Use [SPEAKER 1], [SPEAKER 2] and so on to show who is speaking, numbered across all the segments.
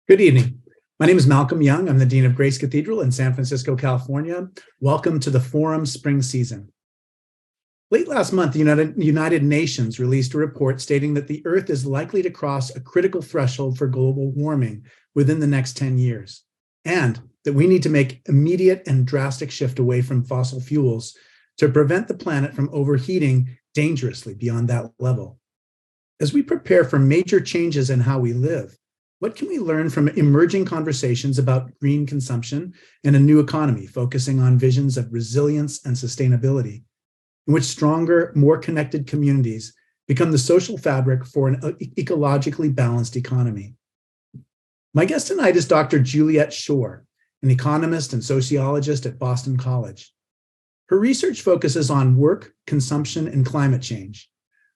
[SPEAKER 1] Good evening. My name is Malcolm Young. I'm the Dean of Grace Cathedral in San Francisco, California. Welcome to the Forum Spring Season. Late last month, the United Nations released a report stating that the Earth is likely to cross a critical threshold for global warming within the next 10 years, and that we need to make immediate and drastic shift away from fossil fuels to prevent the planet from overheating dangerously beyond that level. As we prepare for major changes in how we live, what can we learn from emerging conversations about green consumption and a new economy focusing on visions of resilience and sustainability, in which stronger, more connected communities become the social fabric for an ecologically balanced economy? My guest tonight is Dr. Juliet Schor, an economist and sociologist at Boston College. Her research focuses on work, consumption, and climate change.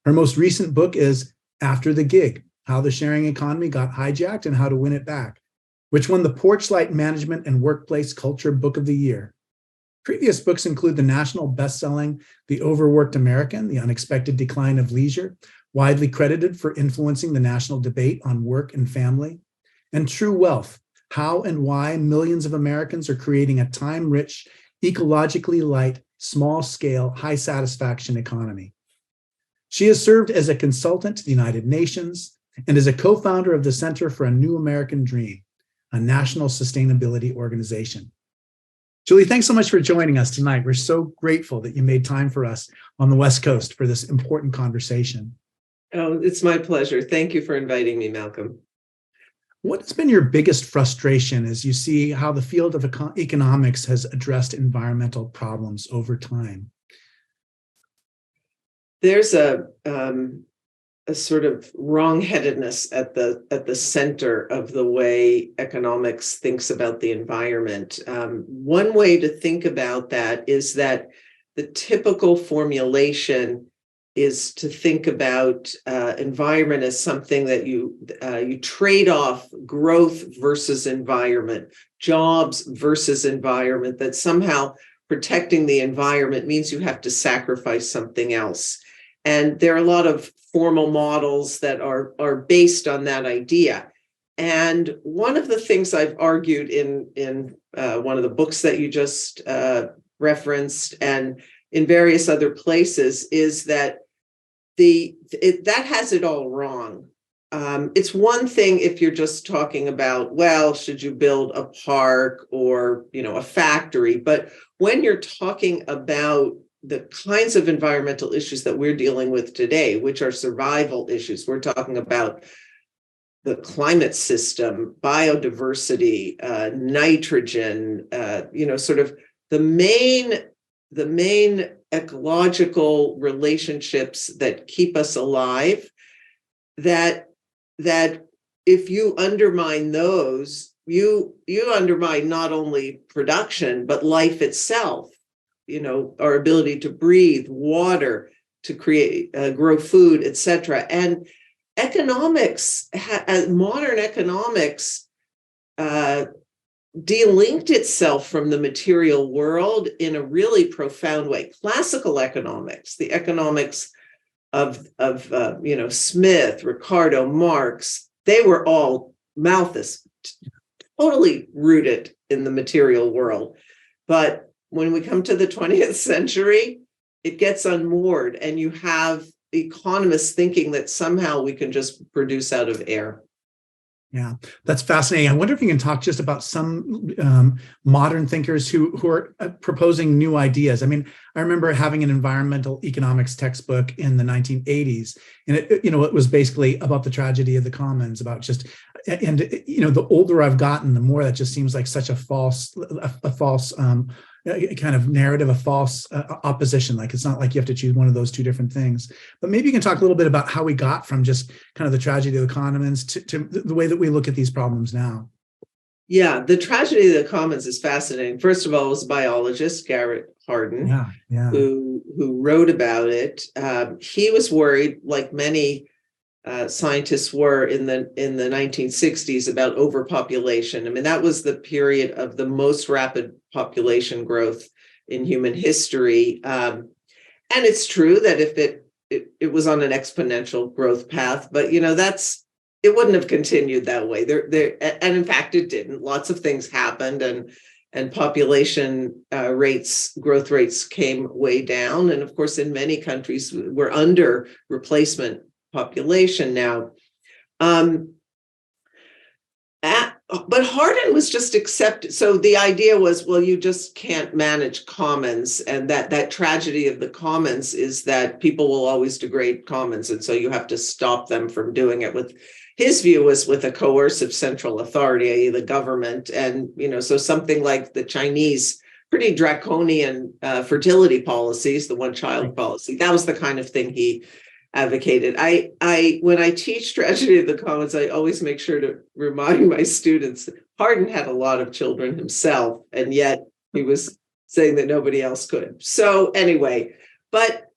[SPEAKER 1] Her most recent book is After the Gig: How the Sharing Economy Got Hijacked and How to Win It Back, which won the Porchlight Management and Workplace Culture Book of the Year. Previous books include the national best-selling The Overworked American, The Unexpected Decline of Leisure, widely credited for influencing the national debate on work and family, and True Wealth: How and Why Millions of Americans Are Creating a Time-Rich, Ecologically Light, Small-Scale, High-Satisfaction Economy. She has served as a consultant to the United Nations and is a co-founder of the Center for a New American Dream, a national sustainability organization. Julie, thanks so much for joining us tonight. We're so grateful that you made time for us on the West Coast for this important conversation.
[SPEAKER 2] Oh, it's my pleasure. Thank you for inviting me, Malcolm.
[SPEAKER 1] What has been your biggest frustration as you see how the field of economics has addressed environmental problems over time?
[SPEAKER 2] There's a sort of wrong-headedness at the center of the way economics thinks about the environment. One way to think about that is that the typical formulation is to think about environment as something that you trade off growth versus environment, jobs versus environment, that somehow protecting the environment means you have to sacrifice something else. And there are a lot of formal models that are based on that idea. And one of the things I've argued in one of the books that you just referenced and in various other places is that that has it all wrong. It's one thing if you're just talking about, well, should you build a park or a factory? But when you're talking about the kinds of environmental issues that we're dealing with today, which are survival issues, we're talking about the climate system, biodiversity, nitrogen, sort of the main ecological relationships that keep us alive, that if you undermine those, you undermine not only production, but life itself. Our ability to breathe, water, to create, grow food, etc. And economics, modern economics, delinked itself from the material world in a really profound way. Classical economics, the economics of Smith, Ricardo, Marx, they were all Malthus, totally rooted in the material world. But when we come to the 20th century, it gets unmoored, and you have economists thinking that somehow we can just produce out of air.
[SPEAKER 1] Yeah, that's fascinating. I wonder if you can talk just about some modern thinkers who are proposing new ideas. I mean, I remember having an environmental economics textbook in the 1980s, and it was basically about the tragedy of the commons, about just, and the older I've gotten, the more that just seems like such a false kind of narrative, a false opposition. Like, it's not like you have to choose one of those two different things. But maybe you can talk a little bit about how we got from just kind of the tragedy of the commons to the way that we look at these problems now.
[SPEAKER 2] Yeah, the tragedy of the commons is fascinating. First of all, it was a biologist, Garrett Hardin, who wrote about it. He was worried, like many scientists were in the 1960s, about overpopulation. I mean, that was the period of the most rapid population growth in human history. And it's true that if it was on an exponential growth path, but that's it wouldn't have continued that way. And in fact, it didn't. Lots of things happened, and population growth rates came way down. And of course, in many countries, we're under replacement population now. But Hardin was just accepted. So the idea was, well, you just can't manage commons, and that tragedy of the commons is that people will always degrade commons, and so you have to stop them from doing it. With his view was with a coercive central authority, i.e. the government, and so something like the Chinese pretty draconian fertility policies, the one-child policy, that was the kind of thing he advocated. When I teach tragedy of the commons, I always make sure to remind my students that Hardin had a lot of children himself, and yet he was saying that nobody else could. So anyway, but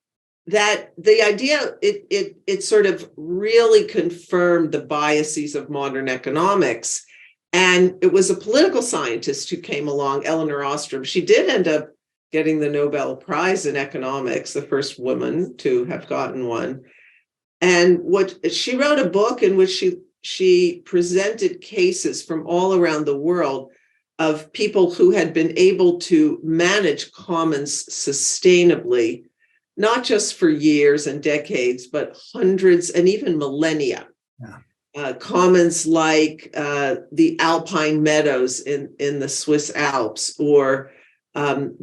[SPEAKER 2] that the idea, it sort of really confirmed the biases of modern economics. And it was a political scientist who came along, Elinor Ostrom. She did end up getting the Nobel Prize in economics, the first woman to have gotten one. And she wrote a book in which she presented cases from all around the world of people who had been able to manage commons sustainably, not just for years and decades, but hundreds and even millennia. Yeah. Commons like the alpine meadows in the Swiss Alps, or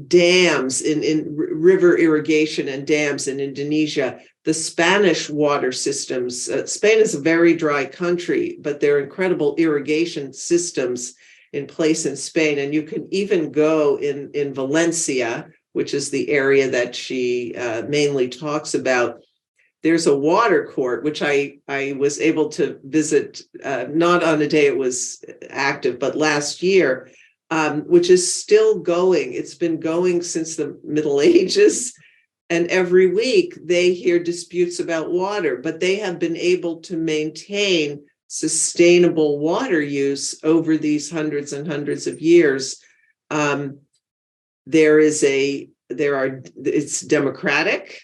[SPEAKER 2] dams in river irrigation and dams in Indonesia, the Spanish water systems. Spain is a very dry country, but there are incredible irrigation systems in place in Spain. And you can even go in Valencia, which is the area that she mainly talks about. There's a water court, which I was able to visit, not on the day it was active, but last year, which is still going. It's been going since the Middle Ages. And every week they hear disputes about water, but they have been able to maintain sustainable water use over these hundreds and hundreds of years. It's democratic.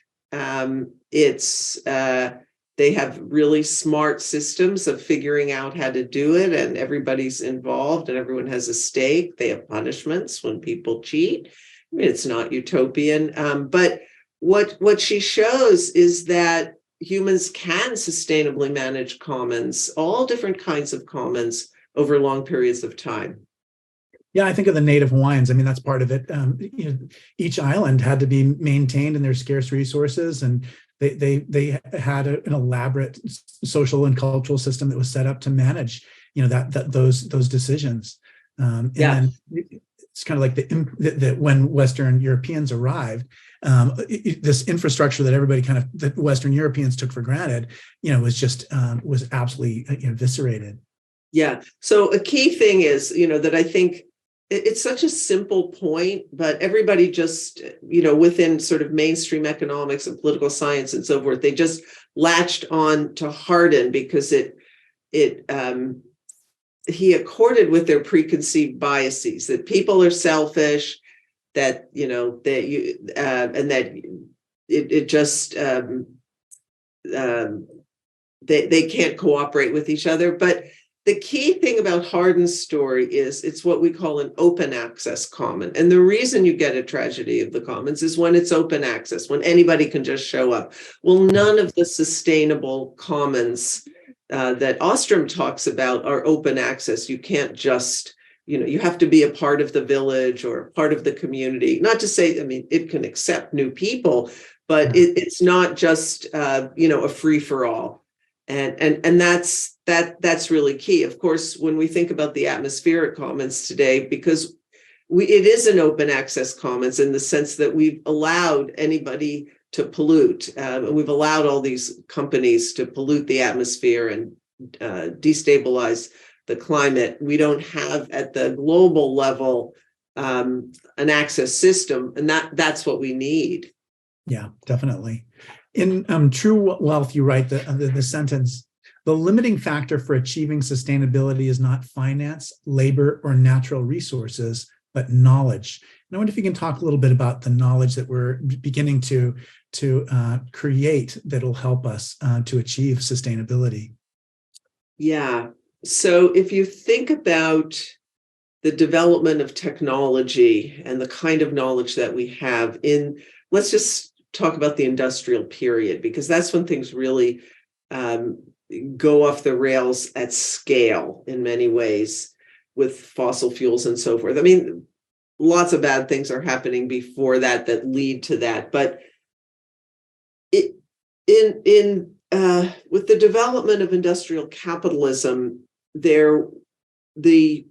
[SPEAKER 2] They have really smart systems of figuring out how to do it, and everybody's involved and everyone has a stake. They have punishments when people cheat. I mean, it's not utopian, but what she shows is that humans can sustainably manage commons, all different kinds of commons, over long periods of time.
[SPEAKER 1] Yeah, I think of the native Hawaiians. I mean, that's part of it. Each island had to be maintained in their scarce resources, and they had an elaborate social and cultural system that was set up to manage, those decisions. And then it's kind of like that when Western Europeans arrived, this infrastructure that that Western Europeans took for granted, was absolutely eviscerated.
[SPEAKER 2] Yeah. So a key thing is, that I think it's such a simple point, but everybody just, within sort of mainstream economics and political science and so forth, they just latched on to Hardin because he accorded with their preconceived biases, that people are selfish, that, and that it just, they can't cooperate with each other. But the key thing about Hardin's story is it's what we call an open access common. And the reason you get a tragedy of the commons is when it's open access, when anybody can just show up. Well, none of the sustainable commons that Ostrom talks about are open access. You can't just, you have to be a part of the village or part of the community. Not to say, it can accept new people, but it's not just, a free for all. And that's really key. Of course, when we think about the atmospheric commons today, because it is an open access commons in the sense that we've allowed anybody to pollute. We've allowed all these companies to pollute the atmosphere and destabilize the climate. We don't have at the global level an access system, and that's what we need.
[SPEAKER 1] Yeah, definitely. In True Wealth, you write the sentence, the limiting factor for achieving sustainability is not finance, labor, or natural resources, but knowledge. And I wonder if you can talk a little bit about the knowledge that we're beginning to create that'll help us to achieve sustainability.
[SPEAKER 2] Yeah. So if you think about the development of technology and the kind of knowledge that we have let's just talk about the industrial period, because that's when things really go off the rails at scale in many ways with fossil fuels and so forth. I mean, lots of bad things are happening before that lead to that. But with the development of industrial capitalism, the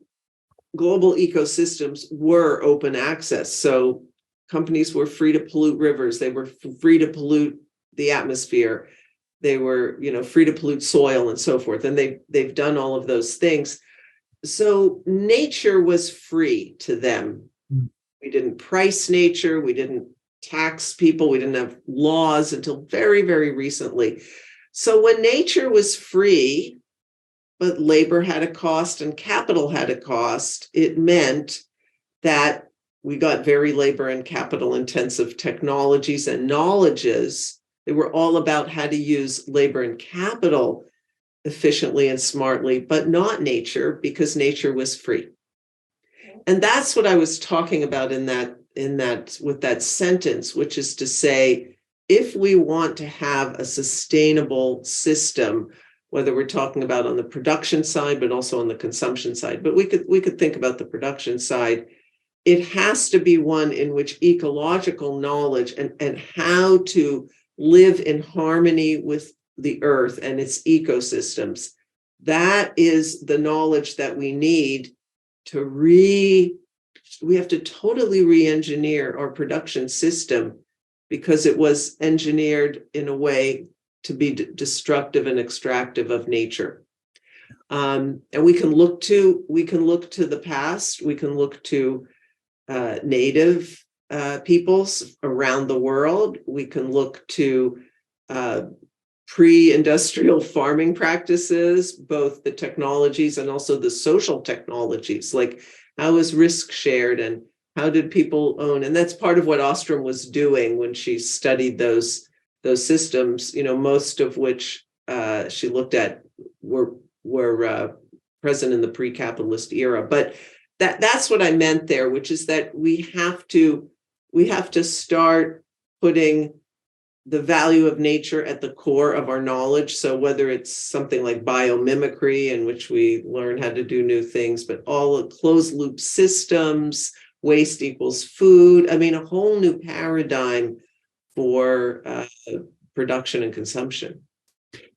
[SPEAKER 2] global ecosystems were open access. So companies were free to pollute rivers. They were free to pollute the atmosphere. They were, free to pollute soil and so forth. And they've done all of those things. So nature was free to them. We didn't price nature. We didn't tax people. We didn't have laws until very, very recently. So when nature was free, but labor had a cost and capital had a cost, it meant that we got very labor and capital intensive technologies and knowledges. They were all about how to use labor and capital efficiently and smartly, but not nature, because nature was free. And that's what I was talking about in that with that sentence, which is to say, if we want to have a sustainable system, whether we're talking about on the production side, but also on the consumption side, but we could think about the production side, it has to be one in which ecological knowledge and how to live in harmony with the earth and its ecosystems, that is the knowledge that we need we have to totally re-engineer our production system, because it was engineered in a way to be destructive and extractive of nature. And we can look to the past. We can look to native peoples around the world. We can look to pre-industrial farming practices, both the technologies and also the social technologies, like how is risk shared and how did people own? And that's part of what Ostrom was doing when she studied those systems, most of which she looked at were present in the pre-capitalist era. But that's what I meant there, which is that we have to start putting the value of nature at the core of our knowledge. So whether it's something like biomimicry, in which we learn how to do new things, but all the closed loop systems, waste equals food. I mean, a whole new paradigm for production and consumption.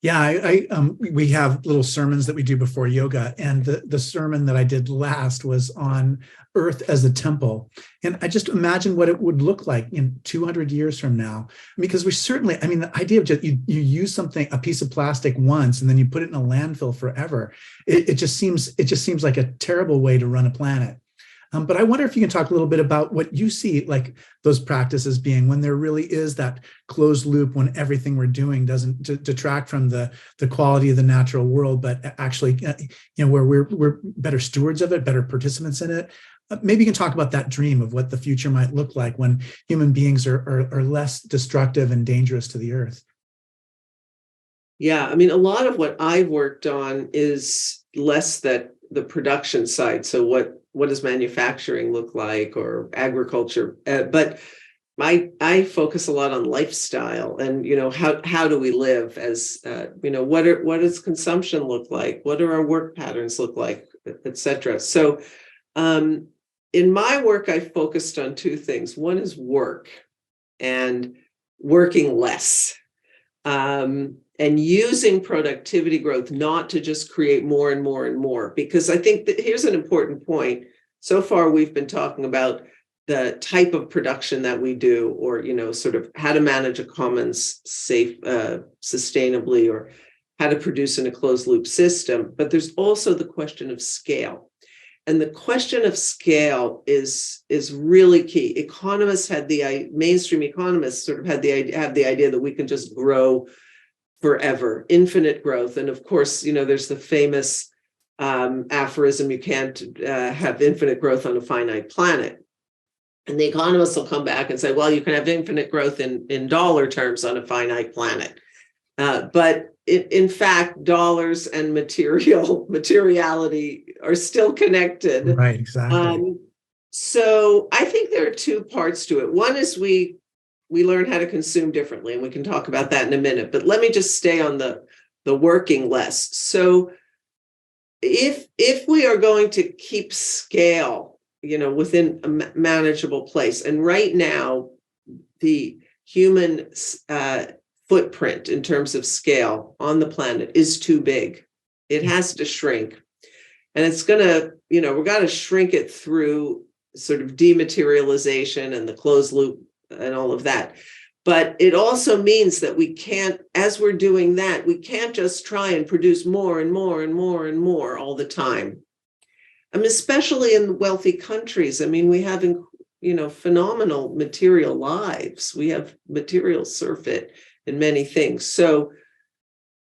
[SPEAKER 1] Yeah, we have little sermons that we do before yoga, and the sermon that I did last was on Earth as a temple. And I just imagine what it would look like in 200 years from now, because we certainly, I mean, the idea of just you use a piece of plastic once, and then you put it in a landfill forever. It just seems like a terrible way to run a planet. But I wonder if you can talk a little bit about what you see, like those practices being when there really is that closed loop, when everything we're doing doesn't detract from the quality of the natural world, but actually, where we're better stewards of it, better participants in it. Maybe you can talk about that dream of what the future might look like when human beings are less destructive and dangerous to the earth.
[SPEAKER 2] Yeah, I mean, a lot of what I've worked on is less that the production side. So what does manufacturing look like, or agriculture? But I focus a lot on lifestyle and, how do we live as, what does consumption look like? What do our work patterns look like, et cetera? So in my work, I focused on two things. One is work and working less. And using productivity growth not to just create more and more and more, because I think that here's an important point. So far, we've been talking about the type of production that we do, or, sort of how to manage a commons safe, sustainably, or how to produce in a closed loop system. But there's also the question of scale. And the question of scale is really key. Mainstream economists sort of have the idea that we can just grow forever, infinite growth. And of course, there's the famous aphorism, you can't have infinite growth on a finite planet. And the economists will come back and say, well, you can have infinite growth in dollar terms on a finite planet. But in fact, dollars and materiality are still connected.
[SPEAKER 1] Right, exactly.
[SPEAKER 2] So I think there are two parts to it. One is we learn how to consume differently, and we can talk about that in a minute. But let me just stay on the working less. So if we are going to keep scale, within a manageable place, and right now the human footprint in terms of scale on the planet is too big. It has to shrink. And it's going to, we've got to shrink it through sort of dematerialization and the closed loop and all of that. But it also means that we can't, as we're doing that, we can't just try and produce more and more and more and more all the time. Especially in wealthy countries. I mean, we have, phenomenal material lives. We have material surfeit in many things. So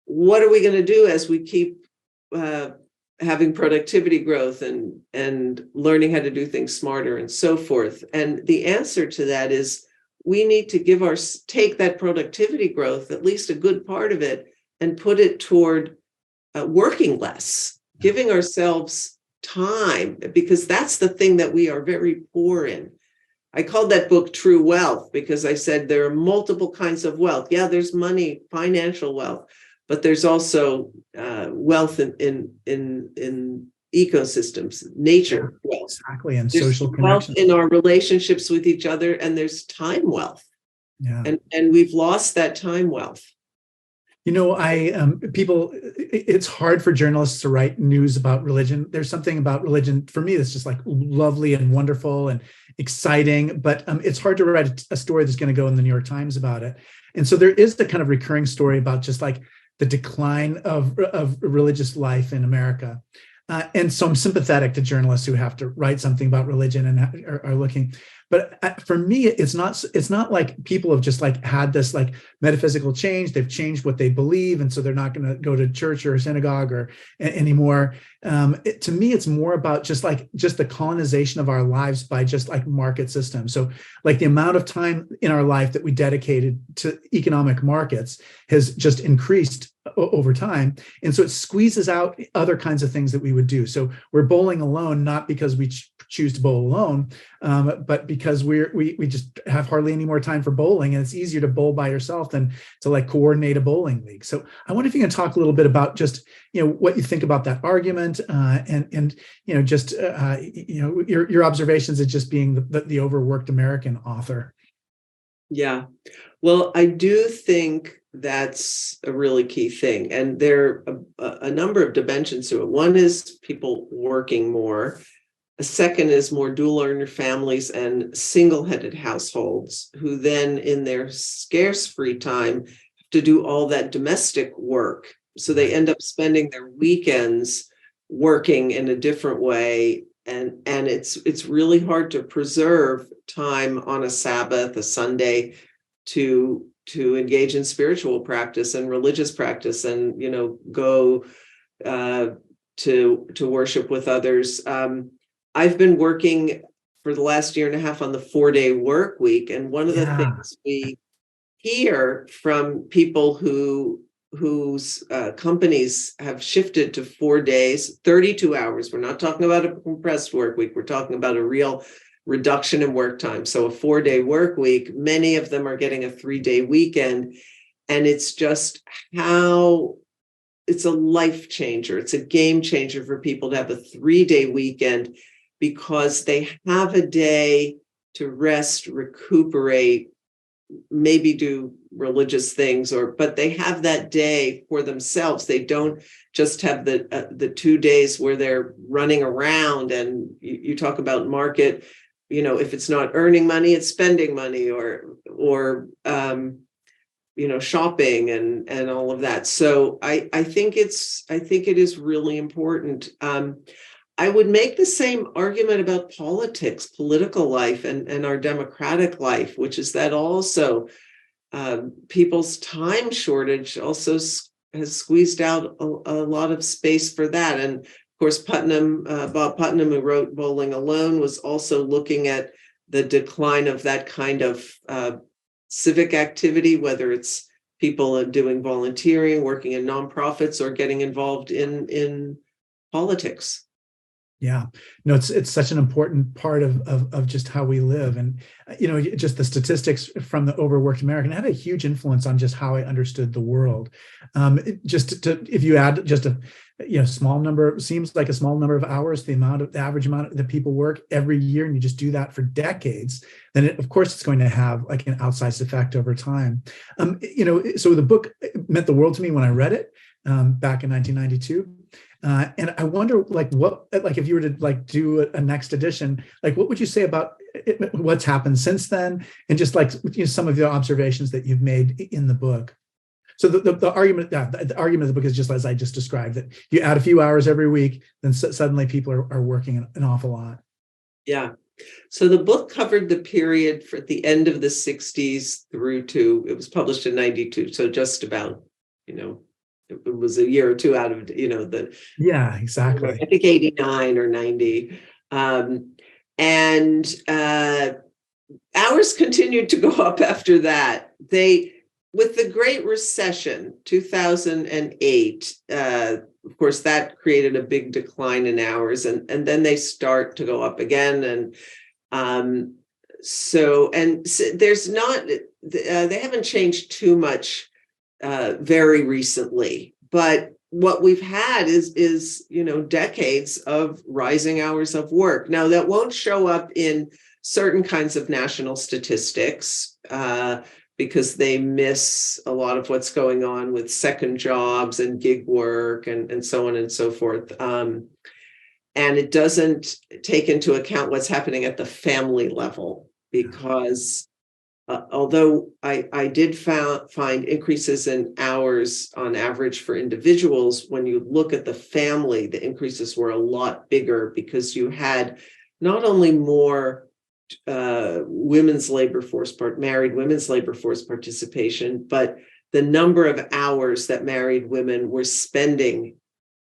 [SPEAKER 2] what are we going to do as we keep having productivity growth and learning how to do things smarter and so forth? And the answer to that is we need to take that productivity growth, at least a good part of it, and put it toward working less, giving ourselves time, because that's the thing that we are very poor in. I called that book True Wealth because I said there are multiple kinds of wealth. Yeah, there's money, financial wealth, but there's also wealth in ecosystems, nature wealth.
[SPEAKER 1] Exactly, and
[SPEAKER 2] There's
[SPEAKER 1] social
[SPEAKER 2] wealth
[SPEAKER 1] connections.
[SPEAKER 2] in our relationships with each other, and there's time wealth.
[SPEAKER 1] Yeah.
[SPEAKER 2] And we've lost that time wealth.
[SPEAKER 1] It's hard for journalists to write news about religion. There's something about religion for me that's just like lovely and wonderful and exciting, but it's hard to write a story that's going to go in the New York Times about it. And so there is the kind of recurring story about just like the decline of religious life in America. And so I'm sympathetic to journalists who have to write something about religion and are looking. But for me, it's not like people have just like had this like metaphysical change. They've changed what they believe, and so they're not going to go to church or a synagogue or anymore. To me, it's more about just the colonization of our lives by just like market systems. So like the amount of time in our life that we dedicated to economic markets has just increased over time, and so it squeezes out other kinds of things that we would do. So we're bowling alone, not because we choose to bowl alone, but because we just have hardly any more time for bowling, and it's easier to bowl by yourself than to like coordinate a bowling league. So I wonder if you can talk a little bit about just what you think about that argument, and just your observations as just being the overworked American author.
[SPEAKER 2] Yeah, well, I do think that's a really key thing, and there are a number of dimensions to it. One is people working more. A second is more dual earner families and single-headed households who then in their scarce free time have to do all that domestic work. So they end up spending their weekends working in a different way. And it's really hard to preserve time on a Sabbath, a Sunday, to engage in spiritual practice and religious practice and, go to worship with others. I've been working for the last year and a half on the 4-day work week. And one of the things we hear from people whose companies have shifted to 4 days, 32 hours. We're not talking about a compressed work week. We're talking about a real reduction in work time. So a 4-day work week, many of them are getting a 3-day weekend. And it's just it's a life changer. It's a game changer for people to have a 3-day weekend because they have a day to rest, recuperate, maybe do religious things, but they have that day for themselves. They don't just have the 2 days where they're running around. And you talk about market, if it's not earning money, it's spending money or shopping and all of that. So I think it is really important. I would make the same argument about politics, political life, and our democratic life, which is that also people's time shortage also has squeezed out a lot of space for that. And of course, Bob Putnam, who wrote Bowling Alone, was also looking at the decline of that kind of civic activity, whether it's people are doing volunteering, working in nonprofits, or getting involved in politics.
[SPEAKER 1] Yeah, no, it's such an important part of just how we live, and just the statistics from the Overworked American had a huge influence on just how I understood the world. If you add just a small number, seems like a small number of hours, the average amount that people work every year, and you just do that for decades, then of course it's going to have like an outsized effect over time. So the book meant the world to me when I read it back in 1992. And I wonder, if you were to do a next edition, what would you say about what's happened since then, and just some of the observations that you've made in the book? So the argument of the book is just as I just described, that you add a few hours every week, then suddenly people are working an awful lot.
[SPEAKER 2] Yeah. So the book covered the period for the end of the 60s through to, it was published in 92. So just about, it was a year or two out of,
[SPEAKER 1] Yeah, exactly.
[SPEAKER 2] I think 89 or 90. And hours continued to go up after that. With the Great Recession, 2008, of course, that created a big decline in hours, and then they start to go up again. And so there's not, they haven't changed too much very recently, but what we've had is decades of rising hours of work. Now, that won't show up in certain kinds of national statistics because they miss a lot of what's going on with second jobs and gig work and so on and so forth. And it doesn't take into account what's happening at the family level, because although I did find increases in hours on average for individuals, when you look at the family, the increases were a lot bigger, because you had not only more married women's labor force participation, but the number of hours that married women were spending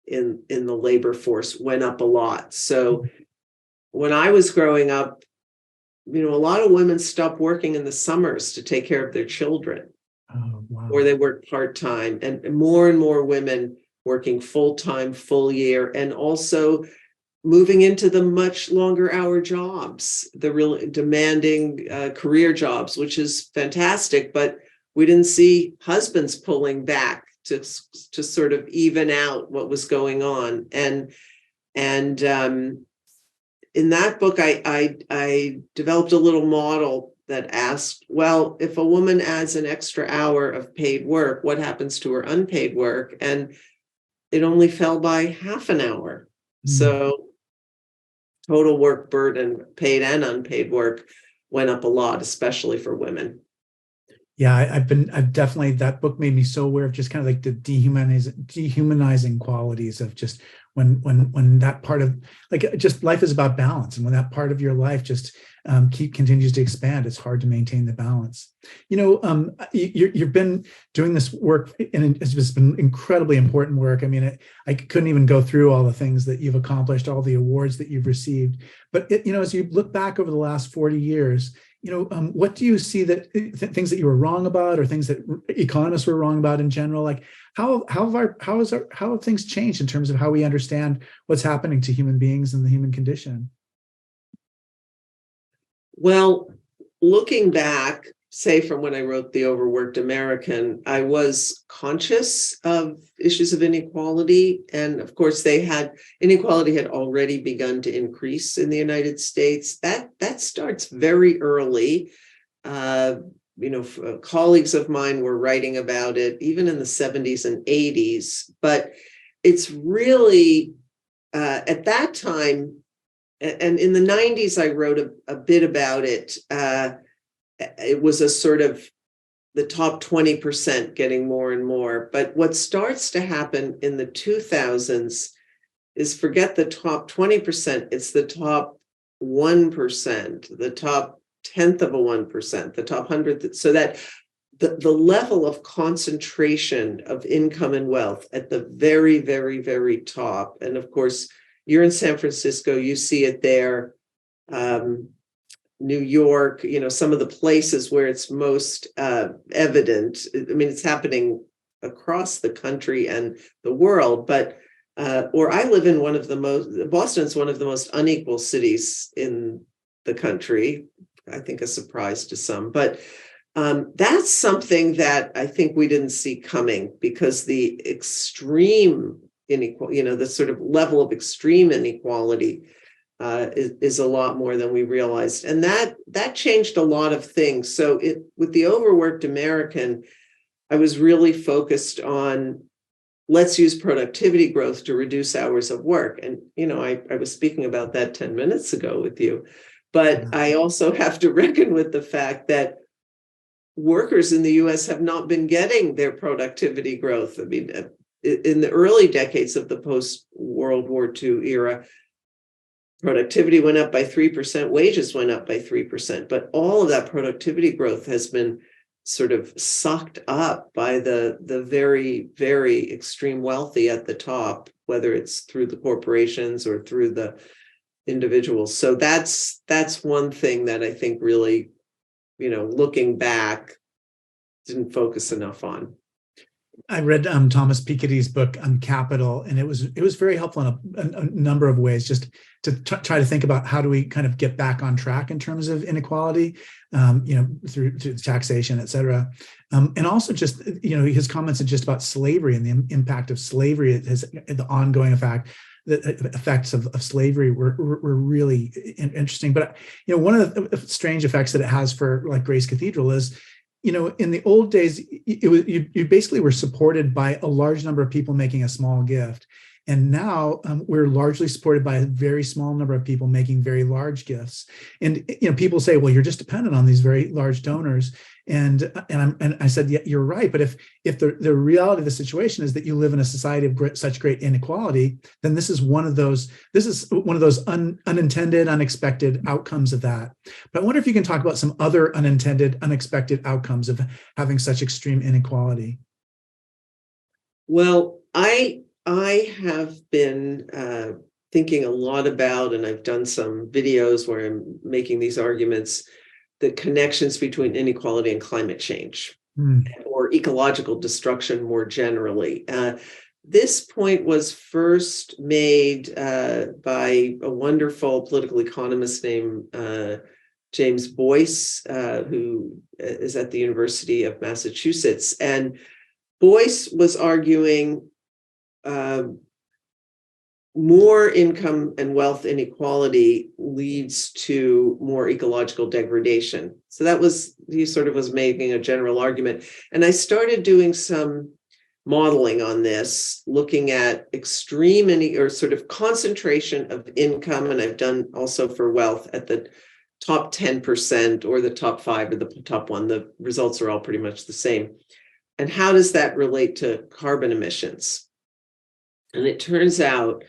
[SPEAKER 2] in the labor force went up a lot. So when I was growing up, a lot of women stopped working in the summers to take care of their children.
[SPEAKER 1] Oh, wow.
[SPEAKER 2] Or they worked part-time, and more women working full-time, full year, and also moving into the much longer hour jobs, the really demanding career jobs, which is fantastic. But we didn't see husbands pulling back to sort of even out what was going on. And in that book, I developed a little model that asked, well, if a woman adds an extra hour of paid work, what happens to her unpaid work? And it only fell by half an hour. So total work burden, paid and unpaid work, went up a lot, especially for women.
[SPEAKER 1] Yeah, I've definitely, that book made me so aware of just kind of like the dehumanizing qualities of just when that part of, just life is about balance, and when that part of your life just continues to expand, it's hard to maintain the balance. You've been doing this work, and it's just been incredibly important work. I mean, I couldn't even go through all the things that you've accomplished, all the awards that you've received. But as you look back over the last 40 years, what do you see that things that you were wrong about, or things that economists were wrong about in general? How have things changed in terms of how we understand what's happening to human beings and the human condition?
[SPEAKER 2] Well, looking back, say from when I wrote The Overworked American, I was conscious of issues of inequality. And of course, inequality had already begun to increase in the United States. That starts very early. Colleagues of mine were writing about it even in the 70s and 80s. But it's really, at that time, and in the 90s, I wrote a bit about it. It was a sort of the top 20% getting more and more. But what starts to happen in the 2000s is, forget the top 20%, it's the top 1%, the top 10th of a 1%, the top 100, so that the level of concentration of income and wealth at the very, very, very top. And of course, you're in San Francisco, you see it there. New York, some of the places where it's most evident. I mean, it's happening across the country and the world, but or I live in Boston's one of the most unequal cities in the country. I think a surprise to some, but that's something that I think we didn't see coming, because the extreme inequality, the sort of level of extreme inequality is a lot more than we realized. And that changed a lot of things. So with the Overworked American, I was really focused on, let's use productivity growth to reduce hours of work. And, I was speaking about that 10 minutes ago with you, but I also have to reckon with the fact that workers in the US have not been getting their productivity growth. I mean, in the early decades of the post-World War II era, productivity went up by 3%, wages went up by 3%, but all of that productivity growth has been sort of sucked up by the very, very extreme wealthy at the top, whether it's through the corporations or through the individuals. So that's one thing that I think really, looking back, didn't focus enough on.
[SPEAKER 1] I read Thomas Piketty's book Capital, and it was very helpful in a number of ways, just to try to think about how do we kind of get back on track in terms of inequality, through taxation, et cetera. And also just, his comments are just about slavery and the impact of slavery, the ongoing the effects of slavery were really interesting. But, one of the strange effects that it has for like Grace Cathedral is, in the old days, you basically were supported by a large number of people making a small gift. And now we're largely supported by a very small number of people making very large gifts. And people say, well, you're just dependent on these very large donors. And I said, yeah, you're right. But if the reality of the situation is that you live in a society of such great inequality, then this is one of those unintended, unexpected outcomes of that. But I wonder if you can talk about some other unintended, unexpected outcomes of having such extreme inequality.
[SPEAKER 2] Well, I have been thinking a lot about, and I've done some videos where I'm making these arguments, the connections between inequality and climate change, or ecological destruction more generally. This point was first made by a wonderful political economist named James Boyce, who is at the University of Massachusetts. And Boyce was arguing more income and wealth inequality leads to more ecological degradation. So he sort of was making a general argument. And I started doing some modeling on this, looking at extreme or sort of concentration of income. And I've done also for wealth at the top 10% or the top 5 or the top 1. The results are all pretty much the same. And how does that relate to carbon emissions? And it turns out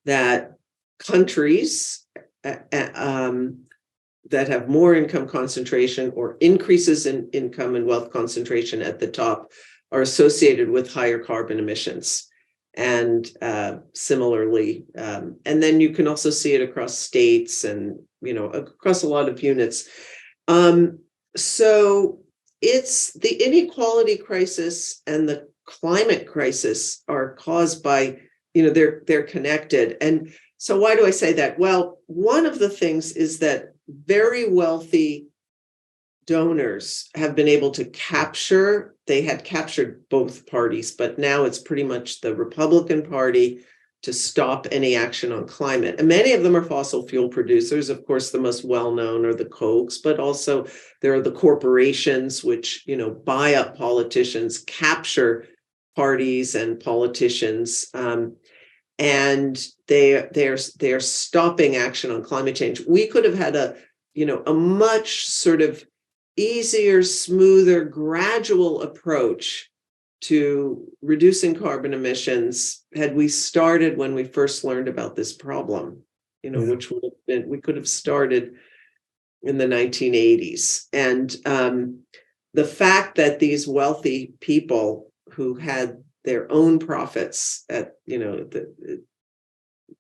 [SPEAKER 2] that countries that have more income concentration or increases in income and wealth concentration at the top are associated with higher carbon emissions. And similarly, and then you can also see it across states and, across a lot of units. So it's the inequality crisis and the climate crisis are caused by, they're connected. And so why do I say that? Well, one of the things is that very wealthy donors have been able to they had captured both parties, but now it's pretty much the Republican Party to stop any action on climate. And many of them are fossil fuel producers. Of course, the most well-known are the Kochs, but also there are the corporations which, buy up politicians, capture parties and politicians, and they're stopping action on climate change. We could have had a much sort of easier, smoother, gradual approach to reducing carbon emissions had we started when we first learned about this problem, which would have been, we could have started in the 1980s. And the fact that these wealthy people who had their own profits at,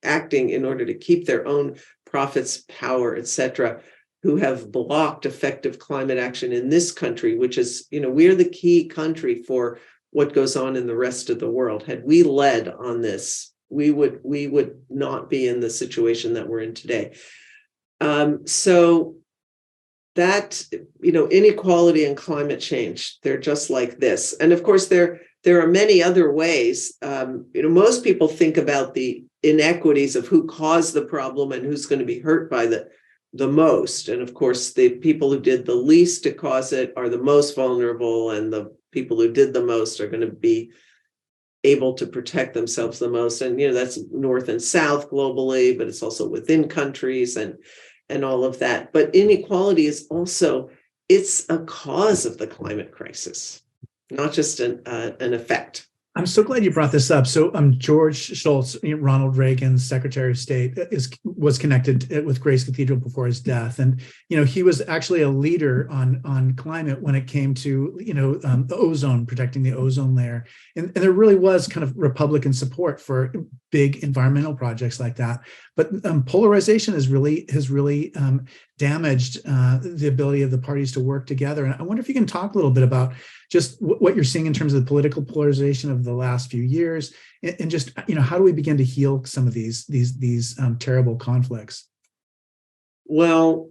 [SPEAKER 2] acting in order to keep their own profits, power, etc., who have blocked effective climate action in this country, which is, we're the key country for what goes on in the rest of the world. Had we led on this, we would not be in the situation that we're in today. So that, inequality and climate change, they're just like this. And of course, there are many other ways. Most people think about the inequities of who caused the problem and who's going to be hurt by the most. And of course, the people who did the least to cause it are the most vulnerable, and the people who did the most are going to be able to protect themselves the most. And, that's North and South globally, but it's also within countries and all of that. But inequality is also, it's a cause of the climate crisis, not just an effect.
[SPEAKER 1] I'm so glad you brought this up. So George Shultz, Ronald Reagan's Secretary of State, was connected with Grace Cathedral before his death. And, he was actually a leader on climate when it came to, the ozone, protecting the ozone layer. And there really was kind of Republican support for big environmental projects like that. But polarization has really damaged the ability of the parties to work together. And I wonder if you can talk a little bit about just what you're seeing in terms of the political polarization of the last few years, and just, how do we begin to heal some of these terrible conflicts?
[SPEAKER 2] Well,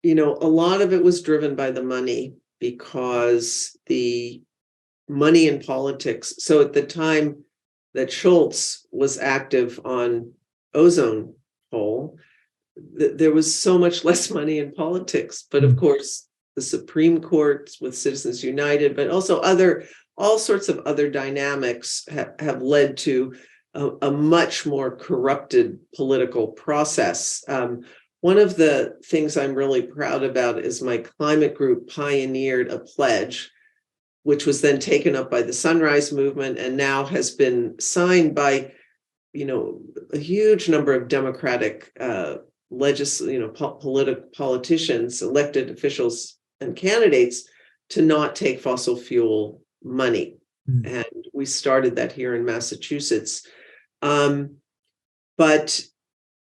[SPEAKER 2] a lot of it was driven by the money, because the money in politics. So at the time that Schultz was active on ozone hole, there was so much less money in politics. But of course, the Supreme Court with Citizens United, but also all sorts of other dynamics have led to a much more corrupted political process. One of the things I'm really proud about is my climate group pioneered a pledge, which was then taken up by the Sunrise Movement and now has been signed by, a huge number of Democratic politicians, elected officials, and candidates, to not take fossil fuel money. And we started that here in Massachusetts. But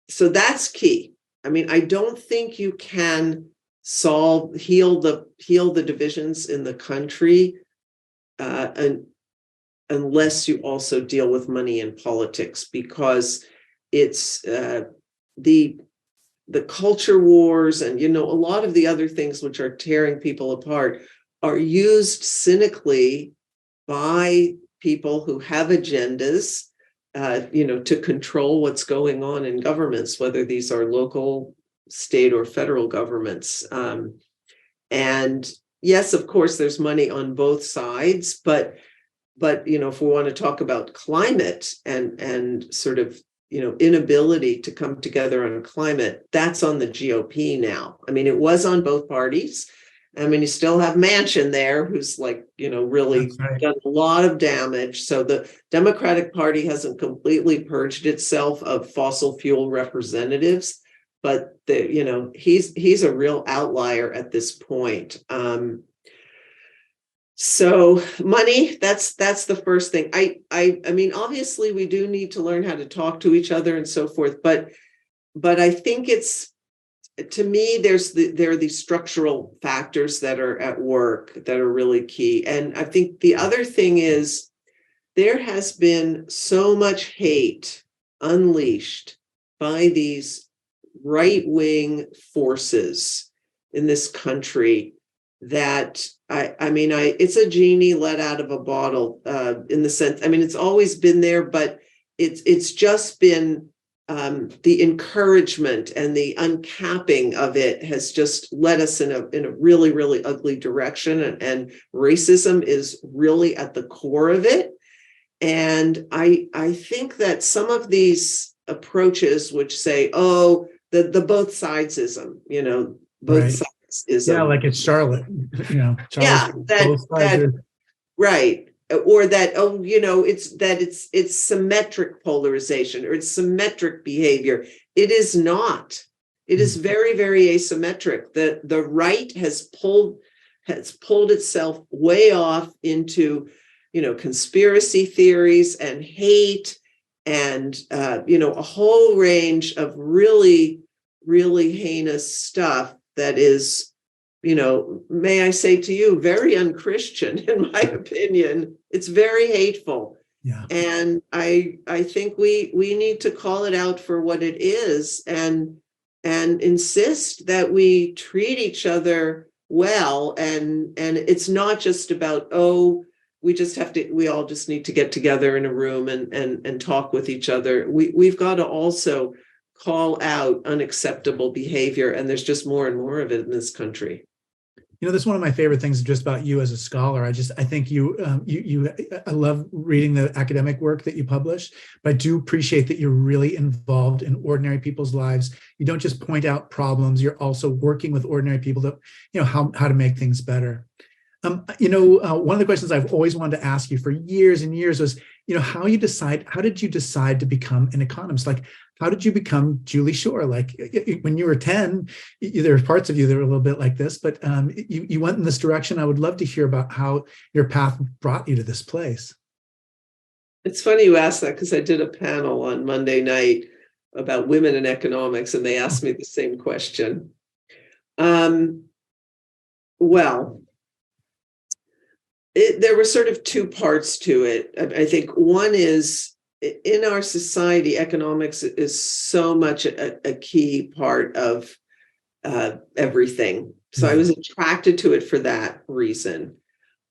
[SPEAKER 2] so that's key. I mean, I don't think you can heal the divisions in the country unless you also deal with money in politics, because it's the culture wars and, a lot of the other things which are tearing people apart are used cynically by people who have agendas, to control what's going on in governments, whether these are local, state, or federal governments. And yes, of course, there's money on both sides, but if we want to talk about climate and sort of, inability to come together on climate, that's on the GOP now. I mean, it was on both parties. I mean, you still have Manchin there, who's really done a lot of damage. So the Democratic Party hasn't completely purged itself of fossil fuel representatives, but he's a real outlier at this point. So money, that's the first thing. I mean, obviously we do need to learn how to talk to each other and so forth, but I think to me, there are these structural factors that are at work that are really key. And I think the other thing is there has been so much hate unleashed by these right-wing forces in this country that I mean, it's a genie let out of a bottle, in the sense, I mean, it's always been there, but it's just been the encouragement and the uncapping of it has just led us in a really, really ugly direction. And racism is really at the core of it. And I think that some of these approaches which say, oh, the both sidesism, both
[SPEAKER 1] Right.
[SPEAKER 2] sides is
[SPEAKER 1] like it's Charlotte,
[SPEAKER 2] right. Or that, it's symmetric polarization, or it's symmetric behavior. It is not. It is very, very asymmetric. The right has pulled itself way off into, conspiracy theories and hate and, a whole range of really really heinous stuff that is, may I say to you, very unchristian, in my opinion. It's very hateful.
[SPEAKER 1] Yeah.
[SPEAKER 2] And I think we need to call it out for what it is, and insist that we treat each other well. And it's not just about, we all just need to get together in a room and talk with each other. We've got to also call out unacceptable behavior, and there's just more and more of it in this country.
[SPEAKER 1] That's one of my favorite things just about you as a scholar. I think I love reading the academic work that you publish, but I do appreciate that you're really involved in ordinary people's lives. You don't just point out problems, you're also working with ordinary people to, how to make things better. One of the questions I've always wanted to ask you for years and years was, how did you decide to become an economist? Like, how did you become Julie Schor? Like, when you were 10, there were parts of you that were a little bit like this, but you went in this direction. I would love to hear about how your path brought you to this place.
[SPEAKER 2] It's funny you asked that, because I did a panel on Monday night about women in economics, and they asked me the same question. There were sort of two parts to it. I think one is, in our society, economics is so much a key part of everything. So I was attracted to it for that reason.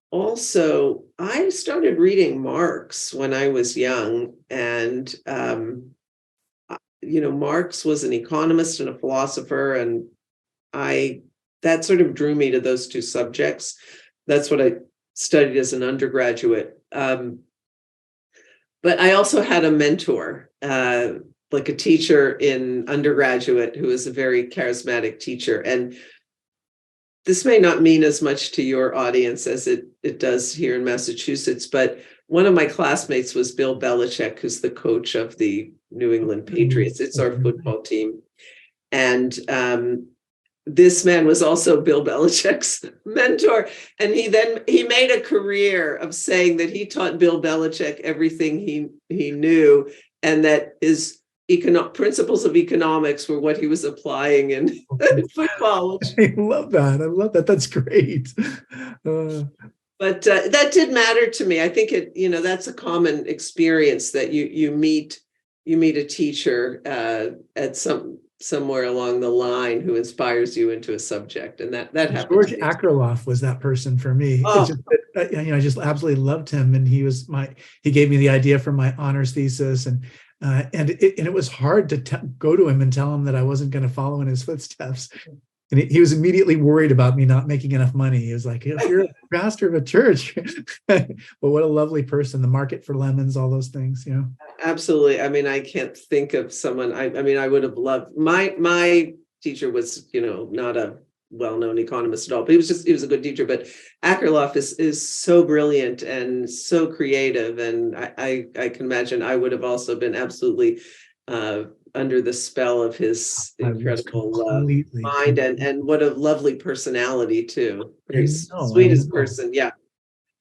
[SPEAKER 2] Also, I started reading Marx when I was young, and Marx was an economist and a philosopher, and that sort of drew me to those two subjects. That's what I studied as an undergraduate. But I also had a mentor, like a teacher in undergraduate, who was a very charismatic teacher. And this may not mean as much to your audience as it does here in Massachusetts, but one of my classmates was Bill Belichick, who's the coach of the New England Patriots. It's our football team. And this man was also Bill Belichick's mentor. And he made a career of saying that he taught Bill Belichick everything he knew, and that his principles of economics were what he was applying in football.
[SPEAKER 1] I love that. That's great.
[SPEAKER 2] But that did matter to me. I think that's a common experience, that you meet a teacher at somewhere along the line who inspires you into a subject, and that happened.
[SPEAKER 1] George Akerlof was that person for me.
[SPEAKER 2] Oh.
[SPEAKER 1] I just absolutely loved him, and he gave me the idea for my honors thesis, and it was hard to go to him and tell him that I wasn't going to follow in his footsteps. And he was immediately worried about me not making enough money. He was like, "If you're a pastor of a church," but what a lovely person. The market for lemons, all those things,
[SPEAKER 2] Absolutely. I mean, I can't think of someone. I would have loved. My teacher was, not a well-known economist at all, but he was a good teacher. But Akerlof is so brilliant and so creative, and I can imagine I would have also been absolutely under the spell of his incredible mind, and what a lovely personality too. Very sweetest person. Yeah.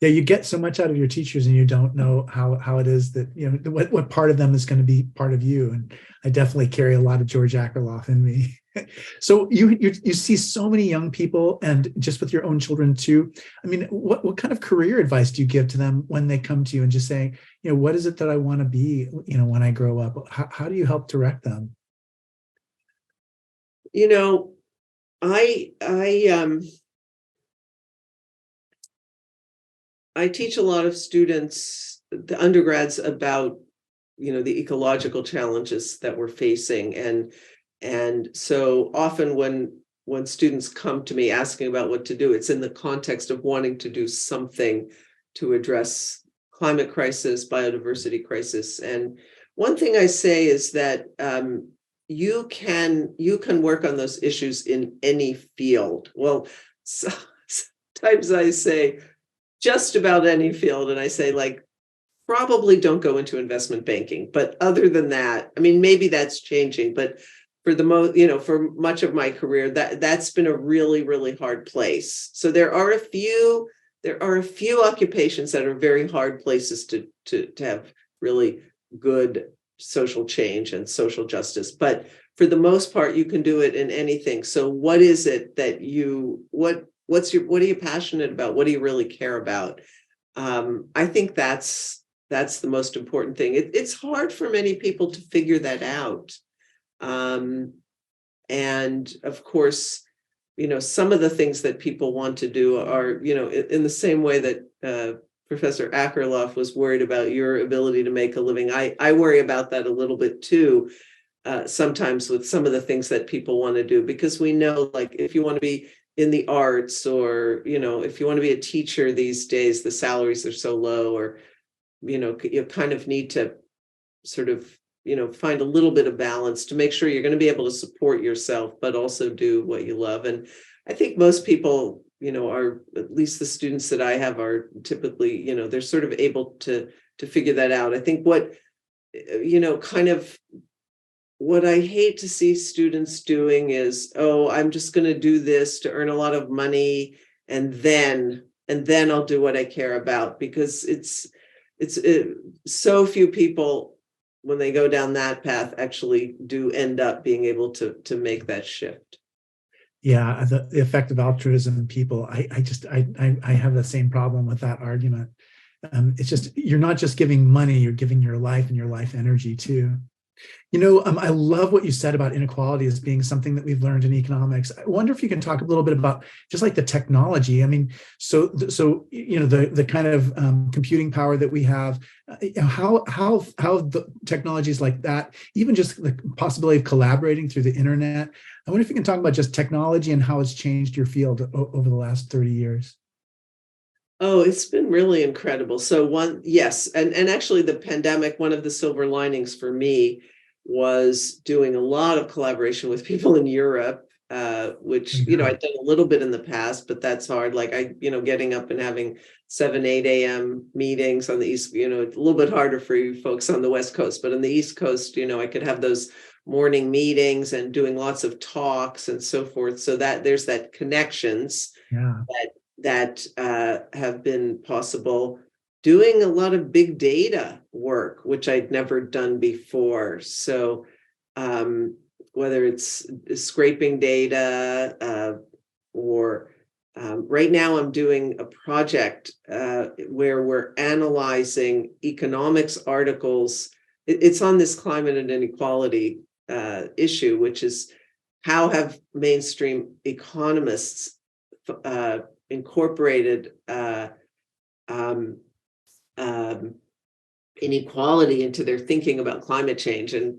[SPEAKER 1] Yeah, you get so much out of your teachers, and you don't know how it is that, what part of them is going to be part of you. And I definitely carry a lot of George Akerlof in me. So you see so many young people, and just with your own children too. I mean, what kind of career advice do you give to them when they come to you and just saying, what is it that I want to be, when I grow up? How do you help direct them?
[SPEAKER 2] I teach a lot of students, the undergrads, about the ecological challenges that we're facing, and so often when students come to me asking about what to do, it's in the context of wanting to do something to address climate crisis, biodiversity crisis. And one thing I say is that you can work on those issues in any field. Well, sometimes I say just about any field, and I say, like, probably don't go into investment banking. But other than that, I mean, maybe that's changing, but for for much of my career, that's been a really, really hard place. So there are a few occupations that are very hard places to have really good social change and social justice. But for the most part, you can do it in anything. So what is it that what are you passionate about? What do you really care about? I think that's the most important thing. It's hard for many people to figure that out. And of course, some of the things that people want to do are, in the same way that Professor Akerlof was worried about your ability to make a living. I worry about that a little bit too, sometimes with some of the things that people want to do, because we know, like, if you want to be in the arts, or, if you want to be a teacher these days, the salaries are so low, or, you kind of need to sort of, find a little bit of balance to make sure you're going to be able to support yourself, but also do what you love. And I think most people, are, at least the students that I have, are typically, they're sort of able to figure that out. I think what, kind of what I hate to see students doing is, oh, I'm just going to do this to earn a lot of money, and then I'll do what I care about, because it's so few people, when they go down that path, actually do end up being able to make that shift.
[SPEAKER 1] Yeah, the effect of altruism in people. I have the same problem with that argument. It's just, you're not just giving money, you're giving your life and your life energy too. I love what you said about inequality as being something that we've learned in economics. I wonder if you can talk a little bit about just like the technology. I mean, so the kind of computing power that we have, how the technologies like that, even just the possibility of collaborating through the internet. I wonder if you can talk about just technology and how it's changed your field over the last 30 years.
[SPEAKER 2] Oh, it's been really incredible. So yes, and actually the pandemic, one of the silver linings for me was doing a lot of collaboration with people in Europe, which, I'd done a little bit in the past, but that's hard. Like getting up and having 7, 8 a.m. meetings on the East, a little bit harder for you folks on the West Coast, but on the East Coast, I could have those morning meetings and doing lots of talks and so forth. So that there's that connections that have been possible. Doing a lot of big data work, which I'd never done before. So whether it's scraping data or right now I'm doing a project where we're analyzing economics articles. It's on this climate and inequality issue, which is how have mainstream economists incorporated inequality into their thinking about climate change. And,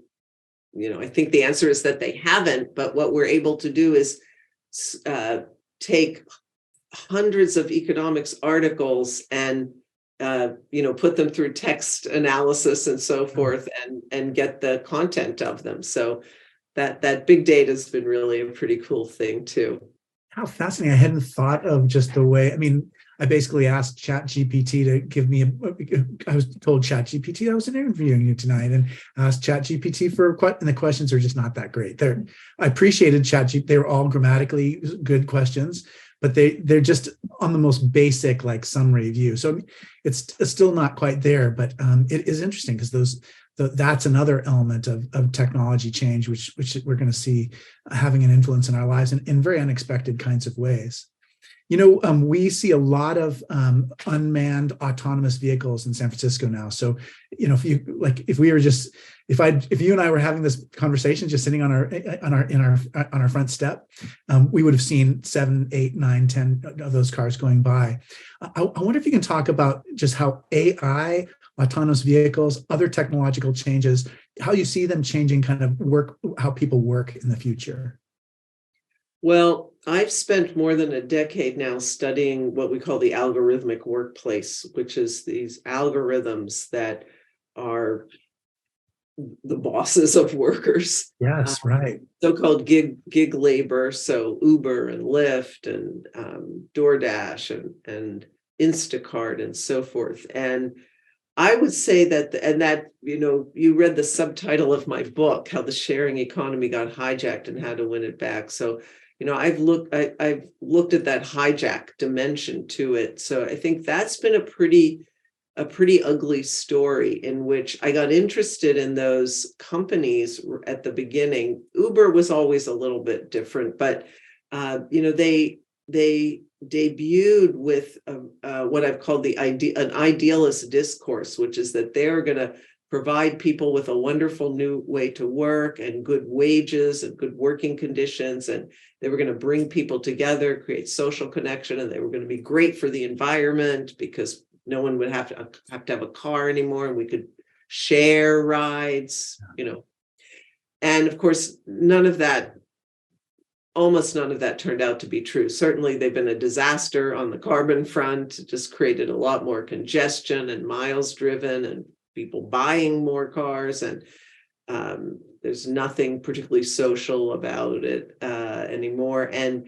[SPEAKER 2] I think the answer is that they haven't, but what we're able to do is take hundreds of economics articles and, put them through text analysis and so forth, and get the content of them. So that big data has been really a pretty cool thing too.
[SPEAKER 1] How fascinating. I hadn't thought of just the way, I mean, I basically asked ChatGPT to give me I was told ChatGPT, I was interviewing you tonight, and asked ChatGPT and the questions are just not that great. I appreciated ChatGPT. They were all grammatically good questions, but they're just on the most basic, like, summary view. So it's still not quite there, but it is interesting because that's another element of technology change, which we're going to see having an influence in our lives in very unexpected kinds of ways. We see a lot of unmanned autonomous vehicles in San Francisco now. So, if you and I were having this conversation, just sitting on our front step, we would have seen 7, 8, 9, 10 of those cars going by. I wonder if you can talk about just how AI, autonomous vehicles, other technological changes, how you see them changing kind of how people work in the future.
[SPEAKER 2] Well, I've spent more than a decade now studying what we call the algorithmic workplace, which is these algorithms that are the bosses of workers.
[SPEAKER 1] Yes, right.
[SPEAKER 2] So-called gig labor, so Uber and Lyft and DoorDash and Instacart and so forth. And I would say that you read the subtitle of my book, How the Sharing Economy Got Hijacked and How to Win It Back. So, I've looked at that hijack dimension to it. So I think that's been a pretty a pretty ugly story in which I got interested in those companies at the beginning. Uber was always a little bit different, but they debuted with what I've called an idealist discourse, which is that they're going to provide people with a wonderful new way to work and good wages and good working conditions. And they were going to bring people together, create social connection, and they were going to be great for the environment because no one would have to have a car anymore, and we could share rides, And of course, almost none of that turned out to be true. Certainly, they've been a disaster on the carbon front. It just created a lot more congestion and miles driven and people buying more cars. And there's nothing particularly social about it anymore. And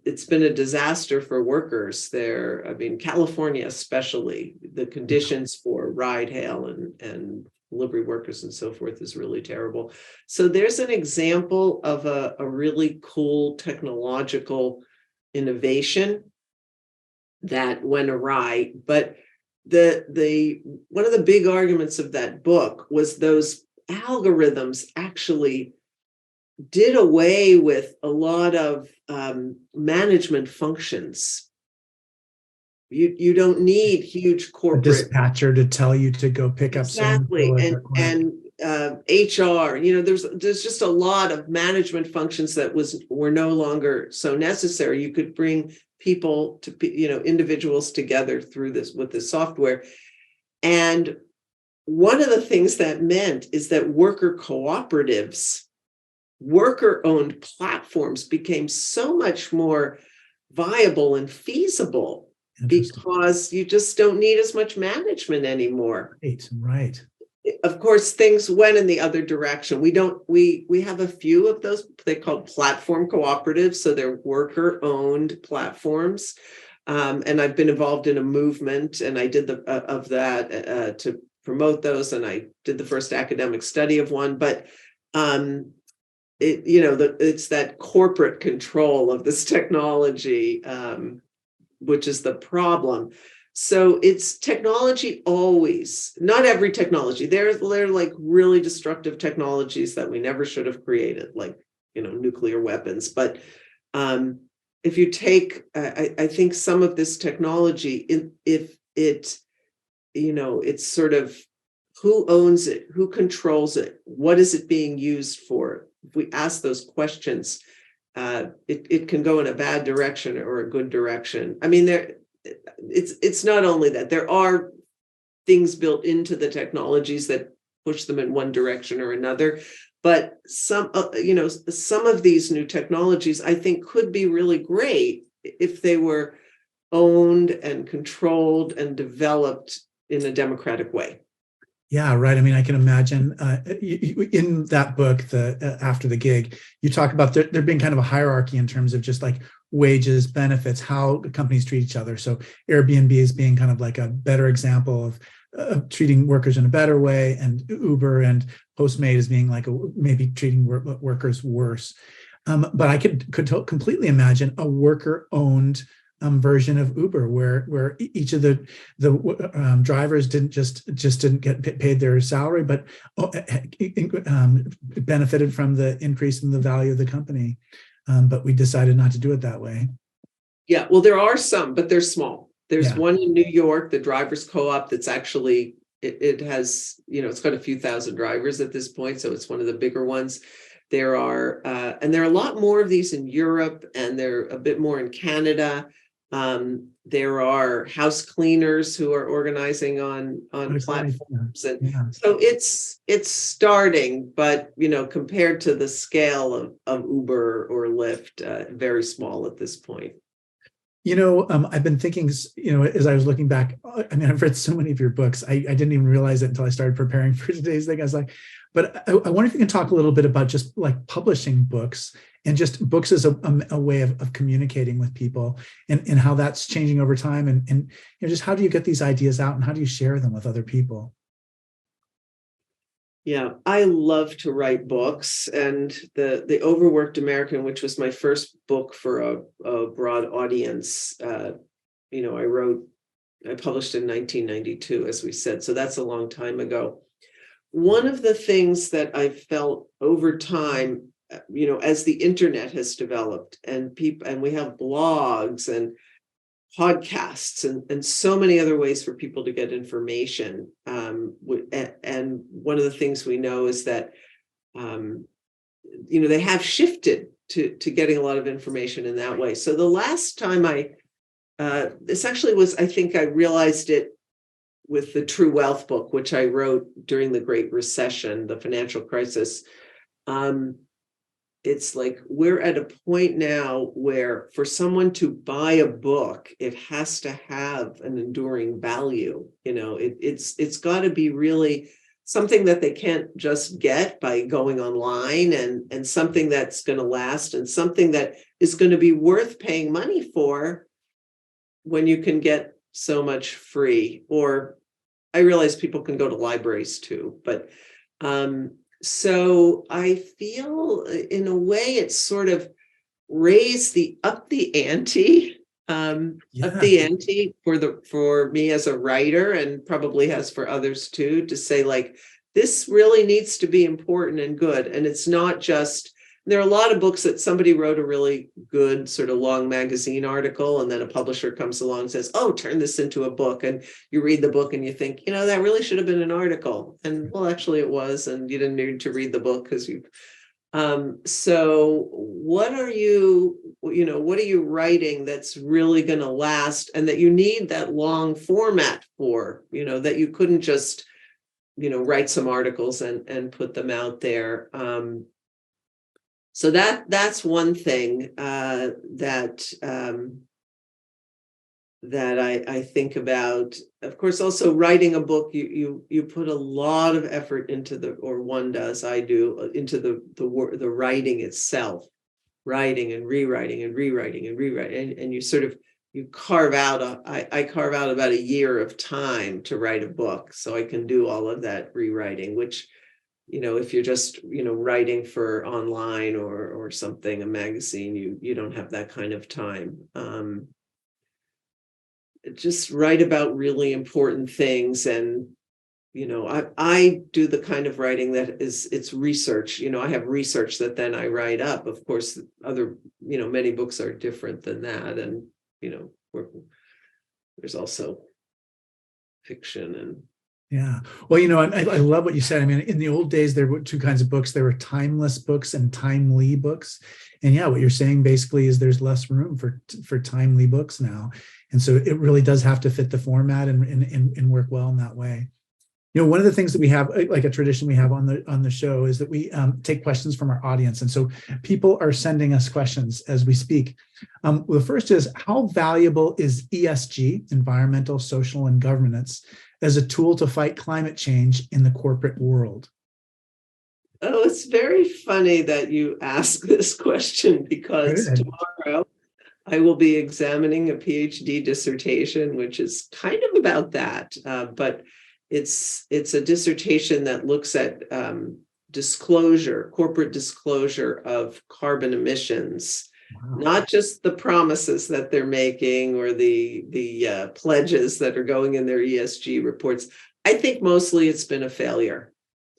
[SPEAKER 2] it's been a disaster for workers there. I mean, California especially, the conditions for ride hail and delivery workers and so forth is really terrible. So there's an example of a really cool technological innovation that went awry. But the one of the big arguments of that book was those algorithms actually did away with a lot of management functions. You don't need huge corporate
[SPEAKER 1] a dispatcher to tell you to go pick up
[SPEAKER 2] exactly and HR. There's just a lot of management functions that were no longer so necessary. You could bring people to individuals together through this with the software. And one of the things that meant is that worker cooperatives, worker-owned platforms became so much more viable and feasible because you just don't need as much management anymore.
[SPEAKER 1] Right.
[SPEAKER 2] Of course, things went in the other direction. We have a few of those. They called platform cooperatives, so they're worker-owned platforms. And I've been involved in a movement, and I did that to promote those, and I did the first academic study of one. But it's that corporate control of this technology, which is the problem. So it's technology always, not every technology. They're like really destructive technologies that we never should have created, like, nuclear weapons. But if you take, I think some of this technology, if it's sort of who owns it, who controls it, what is it being used for? If we ask those questions, it can go in a bad direction or a good direction. I mean, it's not only that. There are things built into the technologies that push them in one direction or another, but some of these new technologies, I think, could be really great if they were owned and controlled and developed in a democratic way.
[SPEAKER 1] Yeah, right. I mean, I can imagine in that book, After the Gig, you talk about there being kind of a hierarchy in terms of just like wages, benefits, how companies treat each other. So Airbnb is being kind of like a better example of treating workers in a better way, and Uber and Postmate is being like maybe treating workers worse. But I could completely imagine a worker-owned version of Uber, where each of the drivers didn't get paid their salary, but benefited from the increase in the value of the company. But we decided not to do it that way.
[SPEAKER 2] Yeah, well, there are some, but they're small. There's one in New York, the Drivers Co-op, that's actually it has it's got a few thousand drivers at this point, so it's one of the bigger ones. There are and there are a lot more of these in Europe, and they're a bit more in Canada. There are house cleaners who are organizing on platforms, and so it's starting, but compared to the scale of Uber or Lyft, very small at this point.
[SPEAKER 1] I've been thinking, as I was looking back, I mean, I've read so many of your books. I didn't even realize it until I started preparing for today's thing. I was like, but I wonder if you can talk a little bit about just like publishing books and just books as a way of communicating with people, and how that's changing over time. And just how do you get these ideas out, and how do you share them with other people?
[SPEAKER 2] Yeah, I love to write books, and the Overworked American, which was my first book for a broad audience, I wrote I published in 1992, as we said, so that's a long time ago. One of the things that I felt over time, as the internet has developed and we have blogs and podcasts and so many other ways for people to get information. And one of the things we know is that, they have shifted to getting a lot of information in that way. So the last time this actually was, I think I realized it with the True Wealth book, which I wrote during the Great Recession, the financial crisis. It's like we're at a point now where for someone to buy a book, it has to have an enduring value. It's got to be really something that they can't just get by going online, and something that's going to last, and something that is going to be worth paying money for when you can get so much free. Or I realize people can go to libraries too, but so I feel in a way it's sort of raised up the ante for me as a writer, and probably has for others too, to say like, this really needs to be important and good. And it's not just, there are a lot of books that somebody wrote a really good sort of long magazine article, and then a publisher comes along and says, oh, turn this into a book. And you read the book and you think, that really should have been an article. And well, actually it was, and you didn't need to read the book because you. So what are you writing that's really going to last, and that you need that long format for, that you couldn't just, write some articles and put them out there. So that's one thing that I think about. Of course, also writing a book, you put a lot of effort into or one does, I do, into the writing itself, writing and rewriting and rewriting and rewriting, and you carve out I carve out about a year of time to write a book, so I can do all of that rewriting, which, if you're just, writing for online or something, a magazine, you don't have that kind of time. Just write about really important things. And, I do the kind of writing that it's research. I have research that then I write up. Of course, other, many books are different than that. And, there's also fiction and.
[SPEAKER 1] Yeah. Well, I love what you said. I mean, in the old days, there were two kinds of books. There were timeless books and timely books. And yeah, what you're saying basically is there's less room for timely books now. And so it really does have to fit the format and work well in that way. One of the things that we have, like a tradition we have on the show, is that we take questions from our audience. And so people are sending us questions as we speak. The first is, how valuable is ESG, environmental, social, and governance, as a tool to fight climate change in the corporate world?
[SPEAKER 2] Oh, it's very funny that you ask this question, because
[SPEAKER 1] Good.
[SPEAKER 2] Tomorrow I will be examining a PhD dissertation, which is kind of about that. But it's a dissertation that looks at corporate disclosure of carbon emissions. Wow. Not just the promises that they're making or the pledges that are going in their ESG reports. I think mostly it's been a failure.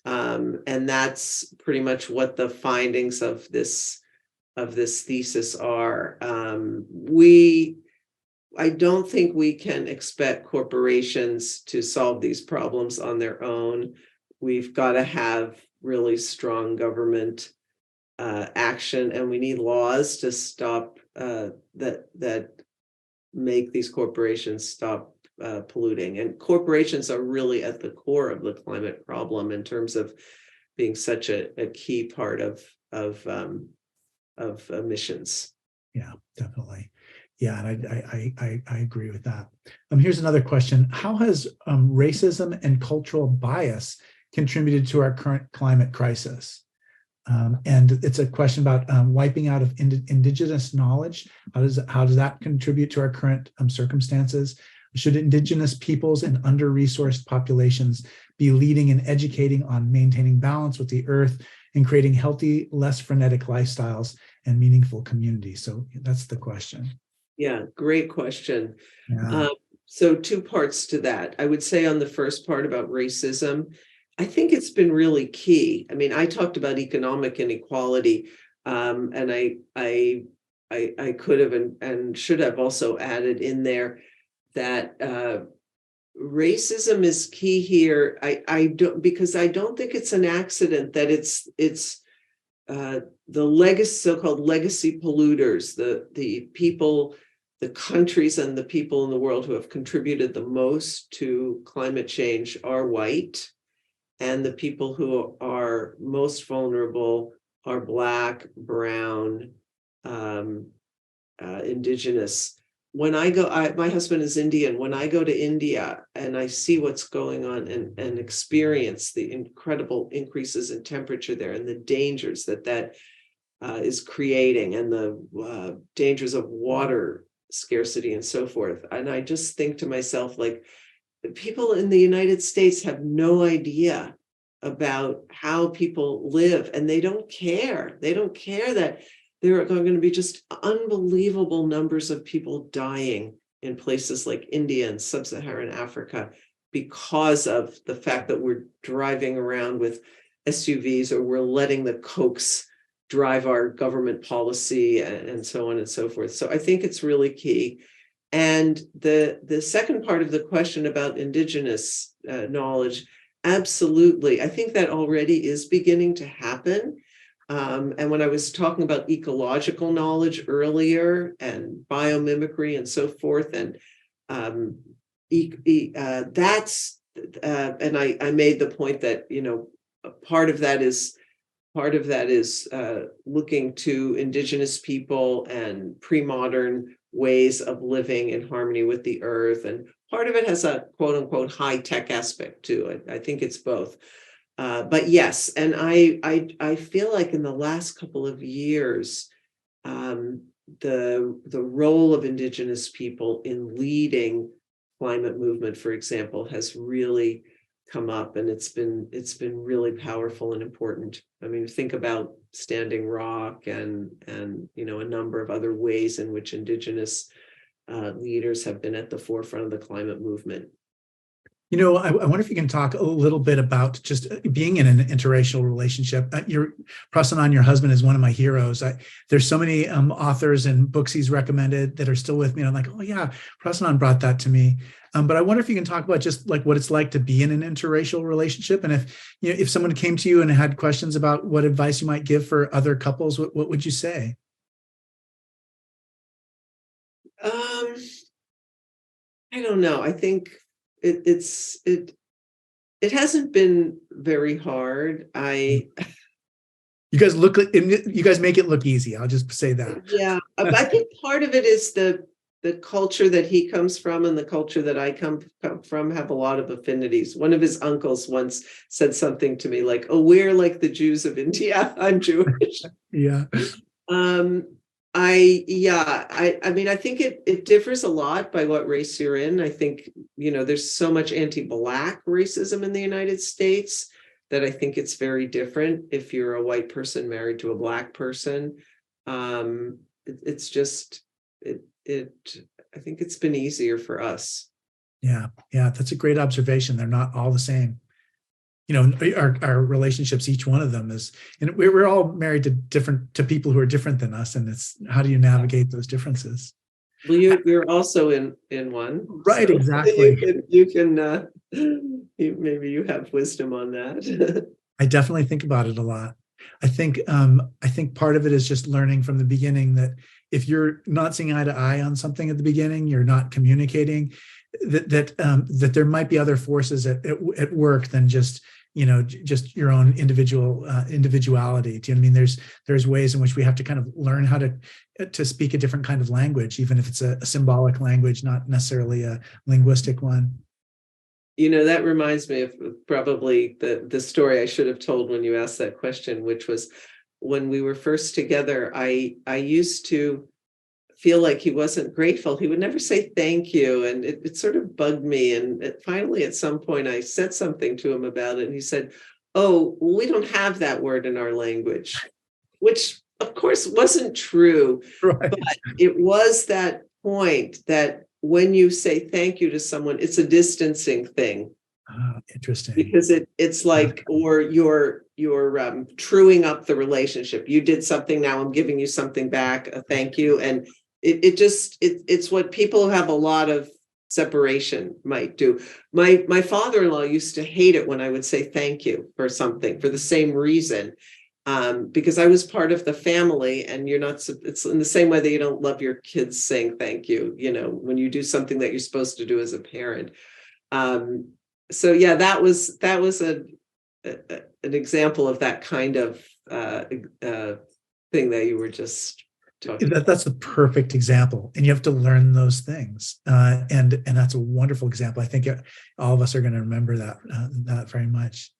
[SPEAKER 2] And that's pretty much what the findings of this thesis are. I don't think we can expect corporations to solve these problems on their own. We've got to have really strong government action, and we need laws to stop that make these corporations stop polluting. And corporations are really at the core of the climate problem in terms of being such a key part of emissions.
[SPEAKER 1] Yeah, definitely. Yeah, and I agree with that. Here's another question. How has racism and cultural bias contributed to our current climate crisis? And it's a question about wiping out of Indigenous knowledge. How does that contribute to our current circumstances? Should Indigenous peoples and under-resourced populations be leading and educating on maintaining balance with the earth and creating healthy, less frenetic lifestyles and meaningful communities? So that's the question.
[SPEAKER 2] Yeah, great question.
[SPEAKER 1] Yeah.
[SPEAKER 2] So two parts to that. I would say on the first part about racism, I think it's been really key. I mean, I talked about economic inequality, and I could have and should have also added in there that racism is key here. I don't, because I don't think it's an accident that it's the legacy, so-called legacy polluters, the people, the countries and the people in the world who have contributed the most to climate change are white, and the people who are most vulnerable are Black, brown, Indigenous. When I go, my husband is Indian. When I go to India and I see what's going on and experience the incredible increases in temperature there and the dangers that is creating, and the dangers of water scarcity and so forth. And I just think to myself, like, people in the United States have no idea about how people live, and they don't care. They don't care that there are going to be just unbelievable numbers of people dying in places like India and sub-Saharan Africa because of the fact that we're driving around with SUVs, or we're letting the Cokes drive our government policy, and so on and so forth. So I think it's really key. And the second part of the question about Indigenous knowledge, absolutely. I think that already is beginning to happen. And when I was talking about ecological knowledge earlier and biomimicry and so forth, and that's and I made the point that, you know, part of that is looking to Indigenous people and pre-modern ways of living in harmony with the earth, and part of it has a quote unquote high tech aspect too. I think it's both. But yes, and I feel like in the last couple of years, the role of Indigenous people in leading climate movement, for example, has really come up, and it's been really powerful and important. I mean, think about Standing Rock and you know, a number of other ways in which Indigenous leaders have been at the forefront of the climate movement.
[SPEAKER 1] You know, I wonder if you can talk a little bit about just being in an interracial relationship. Your Prasannan, your husband, is one of my heroes. There's so many authors and books he's recommended that are still with me. And I'm like, oh yeah, Prasannan brought that to me. But I wonder if you can talk about just like what it's like to be in an interracial relationship, and if, you know, if someone came to you and had questions about what advice you might give for other couples, what would you say?
[SPEAKER 2] I don't know. I think it hasn't been very hard.
[SPEAKER 1] You guys look, you guys make it look easy. I'll just say that.
[SPEAKER 2] Yeah, I think part of it is the culture that he comes from and the culture that I come from have a lot of affinities. One of his uncles once said something to me like, "Oh, we're like the Jews of India." I'm Jewish.
[SPEAKER 1] Yeah.
[SPEAKER 2] I mean, I think it differs a lot by what race you're in. I think, you know, there's so much anti-Black racism in the United States that I think it's very different if you're a white person married to a Black person. It's just I think it's been easier for us.
[SPEAKER 1] Yeah, that's a great observation. They're not all the same. You know, our relationships, each one of them is, and we're all married to people who are different than us, and it's how do you navigate those differences?
[SPEAKER 2] Well, you're also in one,
[SPEAKER 1] right? So exactly.
[SPEAKER 2] You can maybe you have wisdom on that.
[SPEAKER 1] I definitely think about it a lot. I think part of it is just learning from the beginning that if you're not seeing eye to eye on something at the beginning, you're not communicating, that there might be other forces at work than just, you know, just your own individuality. Do you know what I mean? There's ways in which we have to kind of learn how to speak a different kind of language, even if it's a symbolic language, not necessarily a linguistic one.
[SPEAKER 2] You know, that reminds me of probably the story I should have told when you asked that question, which was when we were first together, I used to feel like he wasn't grateful. He would never say thank you. And it sort of bugged me. And finally, at some point, I said something to him about it. And he said, "Oh, we don't have that word in our language," which of course wasn't true.
[SPEAKER 1] Right.
[SPEAKER 2] But it was that point that when you say thank you to someone, it's a distancing thing.
[SPEAKER 1] Interesting.
[SPEAKER 2] Because it's like, or you're truing up the relationship. You did something, now I'm giving you something back, a thank you. And it's what people who have a lot of separation might do. My father-in-law used to hate it when I would say thank you for something for the same reason. Because I was part of the family, and it's in the same way that you don't love your kids saying thank you, when you do something that you're supposed to do as a parent. So yeah, that was an example of that kind of thing that you were just talking about.
[SPEAKER 1] That's the perfect example, and you have to learn those things, and that's a wonderful example. I think all of us are going to remember that very much.